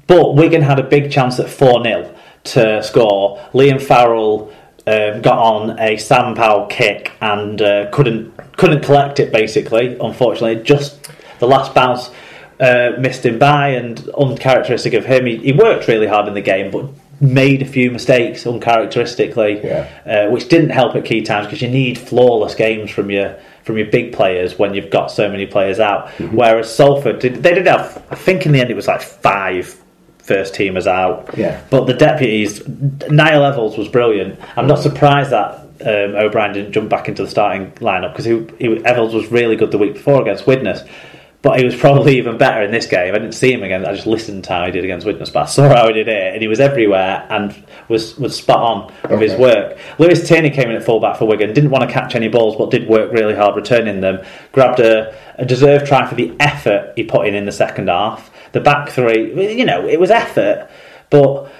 But Wigan had a big chance at 4-0 to score. Liam Farrell got on a Sam Powell kick and couldn't collect it, basically, unfortunately. Just the last bounce missed him by, and uncharacteristic of him. He worked really hard in the game, but made a few mistakes uncharacteristically, which didn't help at key times, because you need flawless games from your big players when you've got so many players out. Mm-hmm. Whereas Salford, they did have, I think in the end it was like 5 first teamers out. Yeah. But the deputies, Niall Evalds was brilliant. I'm not surprised that O'Brien didn't jump back into the starting lineup, because Evalds was really good the week before against Widnes. But he was probably even better in this game. I didn't see him again. I just listened to how he did against Widnes, but I saw how he did it, and he was everywhere and was spot on with his work. Lewis Tierney came in at fullback for Wigan. Didn't want to catch any balls, but did work really hard returning them. Grabbed a deserved try for the effort he put in the second half. The back three, it was effort, but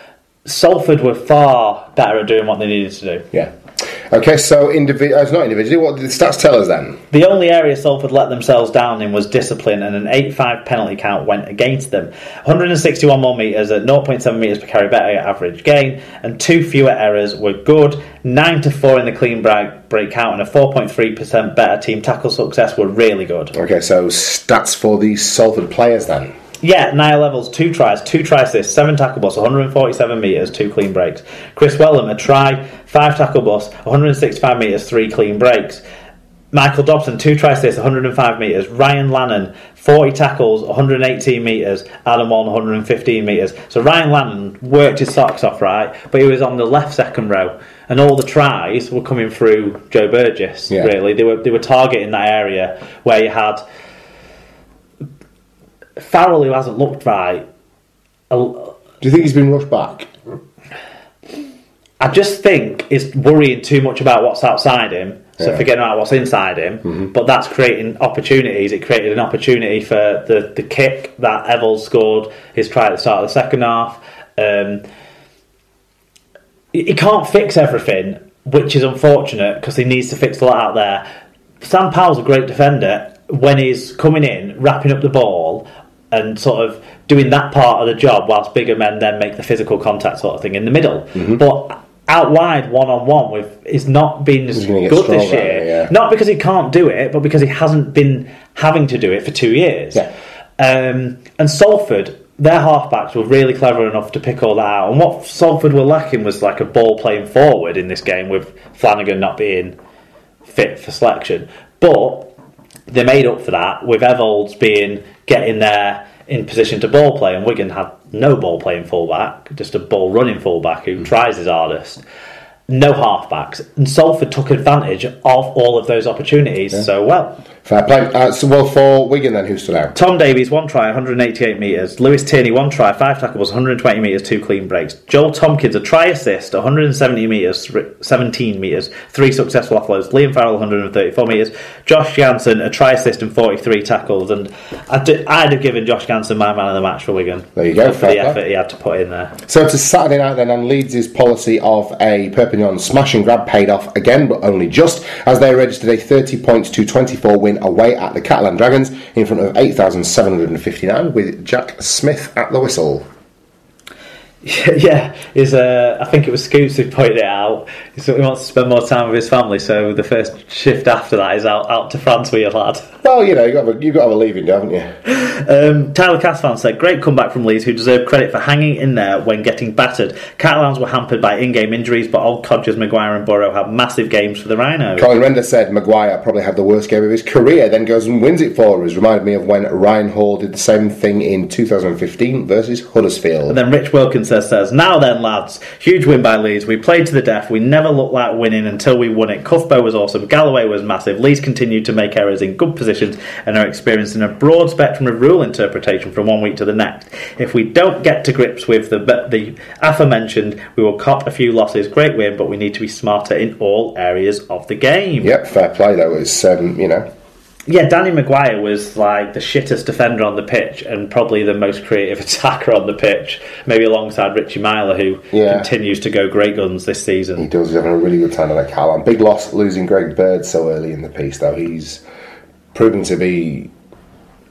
Salford were far better at doing what they needed to do. Yeah. Okay, so it's not individually. What did the stats tell us then? The only area Salford let themselves down in was discipline, and an 8-5 penalty count went against them. 161 more metres at 0.7 metres per carry better average gain, and 2 fewer errors were good. 9-4 in the clean break count, and a 4.3% better team tackle success were really good. Okay, so stats for these Salford players then. Yeah, Niall Evalds, 2 tries, 2 try assists, 7 tackle busts, 147 metres, 2 clean breaks. Chris Wellham, a try, 5 tackle busts, 165 metres, 3 clean breaks. Michael Dobson, 2 try assists, 105 metres. Ryan Lannon, 40 tackles, 118 metres. Adam Walton, 115 metres. So Ryan Lannon worked his socks off, right, but he was on the left second row, and all the tries were coming through Joe Burgess. Yeah. Really, they were targeting that area where you had Farrell, who hasn't looked right. Do you think he's been rushed back? I just think it's worrying too much about what's outside him, so forgetting about what's inside him. Mm-hmm. But that's creating opportunities. It created an opportunity for the kick that Evalds scored, his try at the start of the second half. He can't fix everything, which is unfortunate, because he needs to fix a lot out there. Sam Powell's a great defender when he's coming in, wrapping up the ball and sort of doing that part of the job, whilst bigger men then make the physical contact sort of thing in the middle. Mm-hmm. But out wide, one-on-one, with he's not been as good this year. Yeah. Not because he can't do it, but because he hasn't been having to do it for 2 years. Yeah. And Salford, their halfbacks were really clever enough to pick all that out. And what Salford were lacking was like a ball playing forward in this game, with Flanagan not being fit for selection. But they made up for that with Evalds getting there in position to ball play, and Wigan had no ball playing fullback, just a ball running fullback who tries his hardest. No halfbacks, and Salford took advantage of all of those opportunities so well. Fair play. So for Wigan then, who stood out? Tom Davies, 1 try, 188 metres. Lewis Tierney, 1 try, 5 tackles, 120 metres, 2 clean breaks. Joel Tompkins, a try assist, 170 metres, 17 metres, 3 successful offloads. Liam Farrell, 134 metres. Josh Jansen, a try assist and 43 tackles. And I'd have given Josh Jansen my man of the match for Wigan. There you go. For the effort he had to put in there. So to Saturday night then, and Leeds' policy of a Perpignan smash and grab paid off again, but only just, as they registered a 30 points to 24 win away at the Catalan Dragons in front of 8,759, with Jack Smith at the whistle. Yeah, I think it was Scoots who pointed it out. He wants to spend more time with his family, so the first shift after that is out to France with your lad. Well, you've got to have a leaving, haven't you? Tyler Casvan said, great comeback from Leeds, who deserve credit for hanging in there when getting battered. Catalans were hampered by in-game injuries, but old codgers Maguire and Burrow had massive games for the Rhinos. Colin Render said Maguire probably had the worst game of his career, then goes and wins it for us. Reminded me of when Ryan Hall did the same thing in 2015 versus Huddersfield. And then Rich Wilkins says, now then lads, huge win by Leeds. We played to the death. We never looked like winning until we won it. Cuthbo was awesome. Galloway was massive. Leeds continued to make errors in good positions and are experiencing a broad spectrum of rule interpretation from one week to the next. If we don't get to grips with the aforementioned, we will cop a few losses. Great win, but we need to be smarter in all areas of the game. Yep, fair play though. It's Yeah, Danny Maguire was like the shittest defender on the pitch and probably the most creative attacker on the pitch, maybe alongside Richie Myler, who continues to go great guns this season. He does. He's having a really good time on that Catalan. Big loss losing Greg Bird so early in the piece, though. He's proven to be,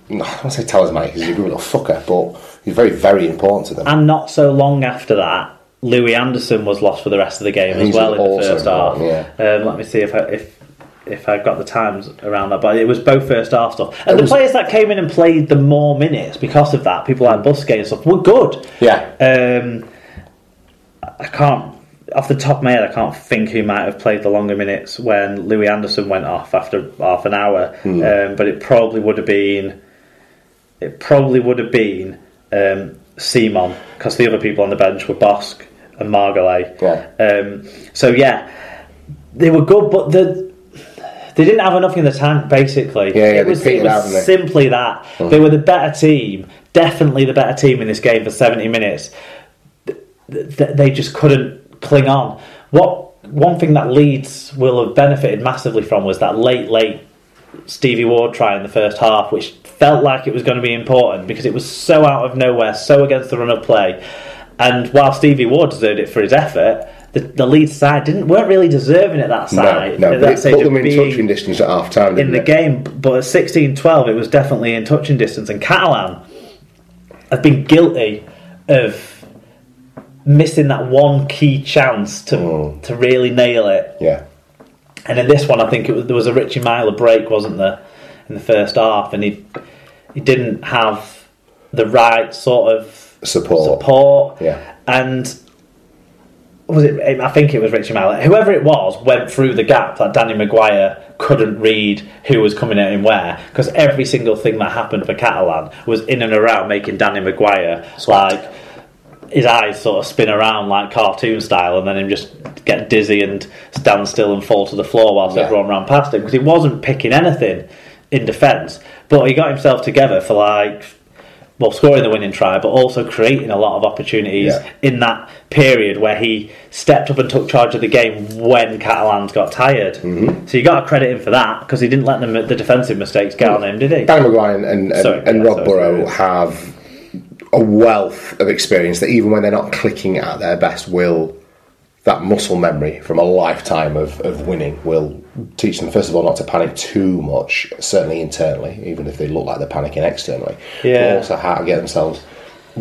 I don't want to say talismanic, he's a good little fucker, but He's very, very important to them. And not so long after that, Louis Anderson was lost for the rest of the game as well in the first half. Let me see if I've got the times around that, but it was both first half stuff. And the players that came in and played the more minutes because of that, people like Busquets and stuff, were good. Yeah. I can't, off the top of my head, I can't think who might have played the longer minutes when Louis Anderson went off after half an hour. But it probably would have been Simon, because the other people on the bench were Bosk and Margolay. They were good, but they didn't have enough in the tank, basically. It was simply that. They were the better team, definitely the better team in this game for 70 minutes. They just couldn't cling on. One thing that Leeds will have benefited massively from was that late Stevie Ward try in the first half, which felt like it was going to be important because it was so out of nowhere, so against the run of play. And while Stevie Ward deserved it for his effort, the Leeds side weren't really deserving at that side. No, but it put them in touching distance at half time in the game. But at 16-12, it was definitely in touching distance. And Catalan have been guilty of missing that one key chance to really nail it. Yeah. And in this one, I think there was a Richie Myler break, wasn't there, in the first half, and he didn't have the right sort of support. Yeah. And I think it was Richie Myler. Whoever it was went through the gap that Danny Maguire couldn't read who was coming at him where, because every single thing that happened for Catalan was in and around making Danny Maguire his eyes sort of spin around like cartoon style, and then him just get dizzy and stand still and fall to the floor whilst everyone ran past him, because he wasn't picking anything in defence, but he got himself together for scoring the winning try, but also creating a lot of opportunities in that period where he stepped up and took charge of the game when Catalans got tired. So you got to credit him for that, because he didn't let the defensive mistakes get on him, did he? Danny Maguire and Rob Burrow have a wealth of experience that even when they're not clicking at their best, that muscle memory from a lifetime of winning will teach them, first of all, not to panic too much, certainly internally, even if they look like they're panicking externally, but also how to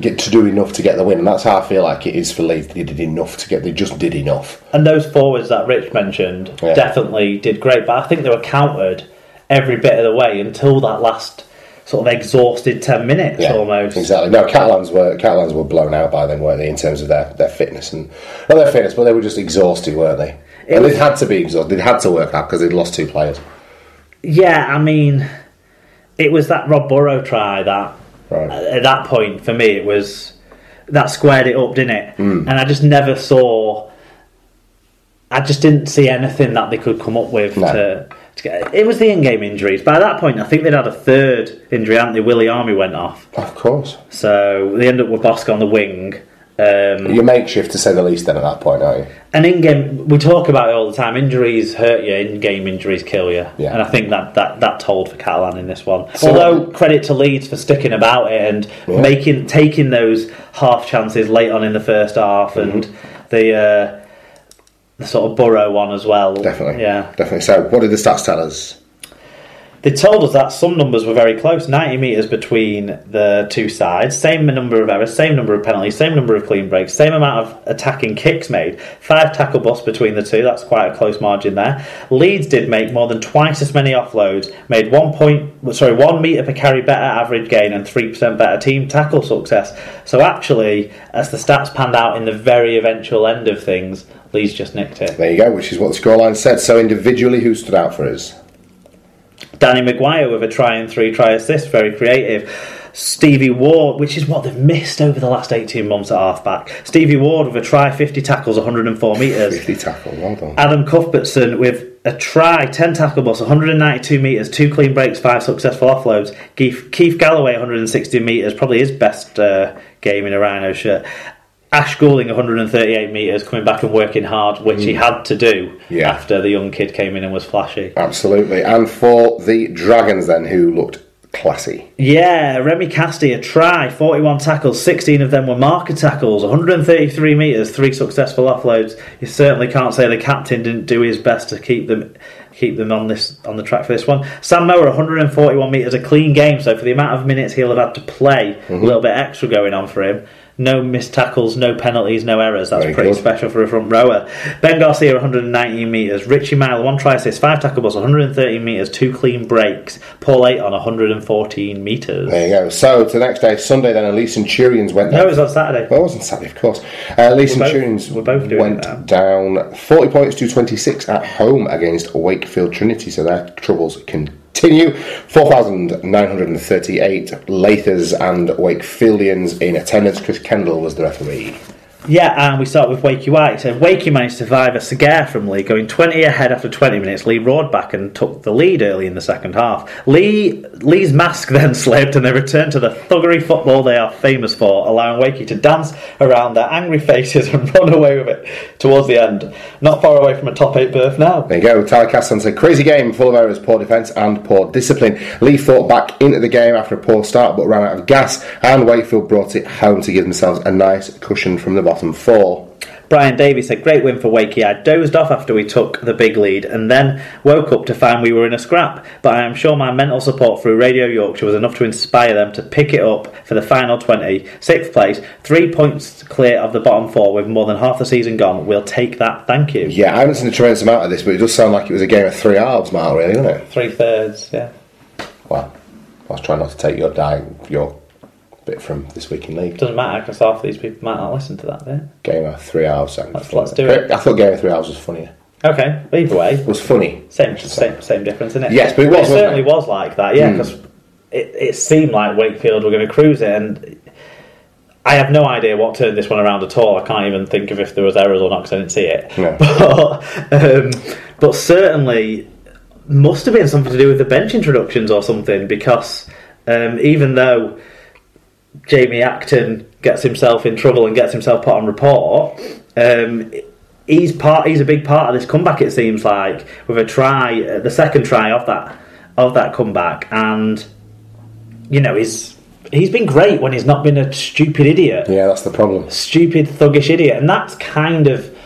get to do enough to get the win. And that's how I feel like it is for Leeds. They just did enough. And those forwards that Rich mentioned definitely did great, but I think they were countered every bit of the way until that last sort of exhausted 10 minutes almost. Exactly. No, Catalans were blown out by then, weren't they, in terms of their fitness, and not their fitness, but they were just exhausted, weren't they? And they had to be exhausted. They had to work out because they'd lost 2 players. Yeah, I mean, it was that Rob Burrow try that at that point for me it was that squared it up, didn't it? And I just never saw. I just didn't see anything that they could come up with to get. It was the in-game injuries. By that point, I think they'd had a third injury, hadn't they? Willie Army went off. Of course. So they ended up with Bosk on the wing. You're makeshift, to say the least, then, at that point, aren't you? And in-game, we talk about it all the time. Injuries hurt you. In-game injuries kill you. Yeah. And I think that told for Catalan in this one. So, although credit to Leeds for sticking about it and taking those half chances late on in the first half, and the sort of Burrow one as well. Definitely. So, what did the stats tell us? They told us that some numbers were very close, 90 metres between the two sides, same number of errors, same number of penalties, same number of clean breaks, same amount of attacking kicks made, 5 tackle busts between the two, that's quite a close margin there. Leeds did make more than twice as many offloads, made 1 metre per carry better average gain and 3% better team tackle success. So actually, as the stats panned out in the very eventual end of things, Leeds just nicked it. There you go, which is what the scoreline said. So individually, who stood out for us? Danny Maguire with a try and 3 try assist, very creative. Stevie Ward, which is what they've missed over the last 18 months at half-back. Stevie Ward with a try, 50 tackles, 104 metres. 50 tackles, well done. Adam Cuthbertson with a try, 10 tackle busts, 192 metres, 2 clean breaks, 5 successful offloads. Keith Galloway, 160 metres, probably his best game in a Rhino shirt. Ash Goulding, 138 metres, coming back and working hard, which he had to do after the young kid came in and was flashy. Absolutely. And for the Dragons then, who looked Classy. Yeah, Remy Casti, a try, 41 tackles, 16 of them were marker tackles, 133 metres, 3 successful offloads. You certainly can't say the captain didn't do his best to keep them on the track for this one. Sam Mower, 141 metres, a clean game, so for the amount of minutes he'll have had to play, a little bit extra going on for him. No missed tackles, no penalties, no errors. That's Very pretty good. special for a front rower. Ben Garcia, 119 metres. Richie Mile, 1 try assist, 5 tackle balls, 113 metres, 2 clean breaks. Paul 8 on 114 metres. There you go. So, to the next day, Sunday, then, Elite Centurions went down. No, it was on Saturday. Well, it wasn't Saturday, of course. Elite Centurions went down 40 points to 26 at home against Wakefield Trinity, so their troubles continue. 4,938 Lathers and Wakefieldians in attendance. Chris Kendall was the referee. Yeah, and we start with Wakey White. So Wakey managed to survive a cigar from Lee, going 20 ahead after 20 minutes. Lee roared back and took the lead early in the second half. Lee's mask then slipped and they returned to the thuggery football they are famous for, allowing Wakey to dance around their angry faces and run away with it towards the end. Not far away from a top 8 berth now. There you go. Tyler Castan said, crazy game, full of errors, poor defence and poor discipline. Lee fought back into the game after a poor start but ran out of gas, and Wakefield brought it home to give themselves a nice cushion from the bottom 4. Brian Davies said, great win for Wakey. I dozed off after we took the big lead and then woke up to find we were in a scrap. But I am sure my mental support through Radio Yorkshire was enough to inspire them to pick it up for the final 20. 6th place, 3 points clear of the bottom 4 with more than half the season gone. We'll take that, thank you. Yeah, I haven't seen a tremendous amount of this, but it does sound like it was a game of 3 halves, Mark, really, doesn't it? 3/3, yeah. Well, I was trying not to take your bit from This Week in League. Doesn't matter because half of these people might not listen to that bit. Game of 3 halves. Let's do it. I thought Game of 3 halves was funnier. Okay, either way. It was funny. Same difference, isn't it? Yes, but it certainly was like that, yeah, because it seemed like Wakefield were going to cruise it, and I have no idea what turned this one around at all. I can't even think of if there was errors or not because I didn't see it. No. But certainly must have been something to do with the bench introductions or something, because even though Jamie Acton gets himself in trouble and gets himself put on report, he's a big part of this comeback, it seems like, with a try, the second try of that comeback, and you know he's been great when he's not been a stupid idiot. Yeah, that's the problem. Stupid, thuggish idiot, and that's kind of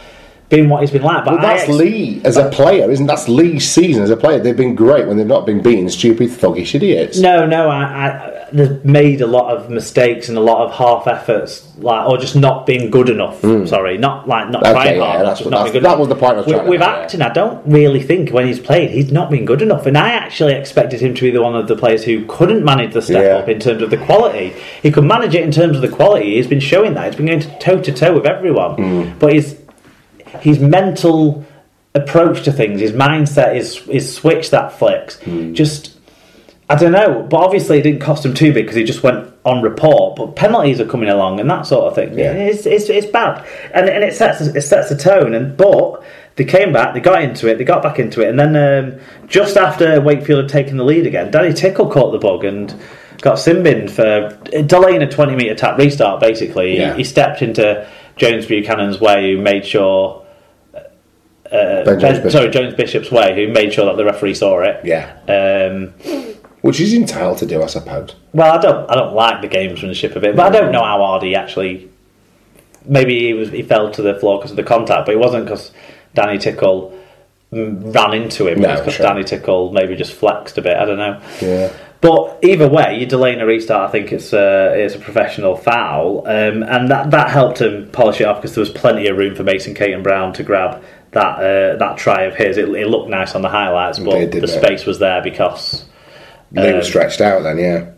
been what he's been like. But that's Lee as a player, isn't that's Lee's season as a player? They've been great when they've not been beaten stupid, thuggish idiots. No, they've made a lot of mistakes and a lot of half efforts, or just not being good enough. Sorry, not trying hard. That was the point I was trying to make. With Acton, I don't really think when he's played he's not been good enough, and I actually expected him to be one of the players who couldn't manage the step up in terms of the quality. He could manage it in terms of the quality. He's been showing that. He's been going toe to toe with everyone, but his mental approach to things, his mindset, his switch that flicks, just, I don't know, but obviously it didn't cost him too big because he just went on report, but penalties are coming along and that sort of thing. Yeah. It's bad, and it sets the tone, but they came back, they got into it, they got back into it, and then just after Wakefield had taken the lead again, Danny Tickle caught the bug and got sin-binned for delaying a 20-metre tap restart, basically. He stepped into Jones Buchanan's way, who made sure Jones Bishop's way, who made sure that the referee saw it. Yeah. Which he's entitled to do, I suppose. Well, I don't like the gamesmanship of it, but I don't know how hard he actually. Maybe he fell to the floor because of the contact, but it wasn't because Danny Tickle ran into him. It was because Danny Tickle maybe just flexed a bit. I don't know. Yeah. But either way, you're delaying a restart. I think it's a professional foul, and that helped him polish it off because there was plenty of room for Mason Caton Brown to grab that try of his. It looked nice on the highlights, but the space was there because Lee was stretched out then, yeah.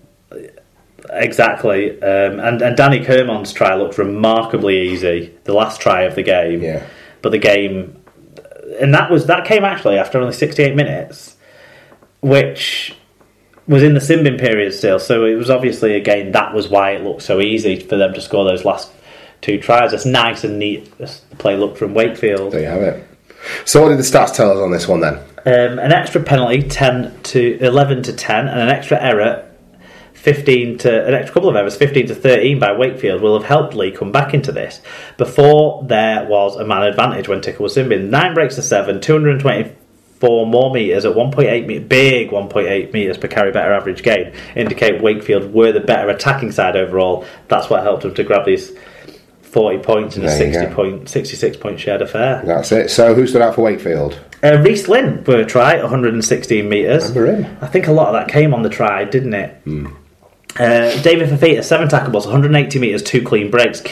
Exactly, and Danny Kermon's try looked remarkably easy. The last try of the game, yeah. But the game, and that came actually after only 68 minutes, which was in the sin-bin period still. So it was obviously, again, that was why it looked so easy for them to score those last two tries. It's nice and neat. The play looked from Wakefield. There you have it. So what did the stats tell us on this one then? An extra penalty, 11 to 10, and an extra error, an extra couple of errors, 15 to 13 by Wakefield, will have helped Lee come back into this. Before there was a man advantage when Tickle was sin-bin. 9 breaks to 7, 220 4 more metres at 1.8 metres, big 1.8 metres per carry better average gain, indicate Wakefield were the better attacking side overall. That's what helped them to grab these 40 points in a 66 point shared affair. That's it. So who stood out for Wakefield? Reece Lynn for a try, 116 metres. Remember him? I think a lot of that came on the try, didn't it? David Fafita, 7 tackles, 180 metres, 2 clean breaks.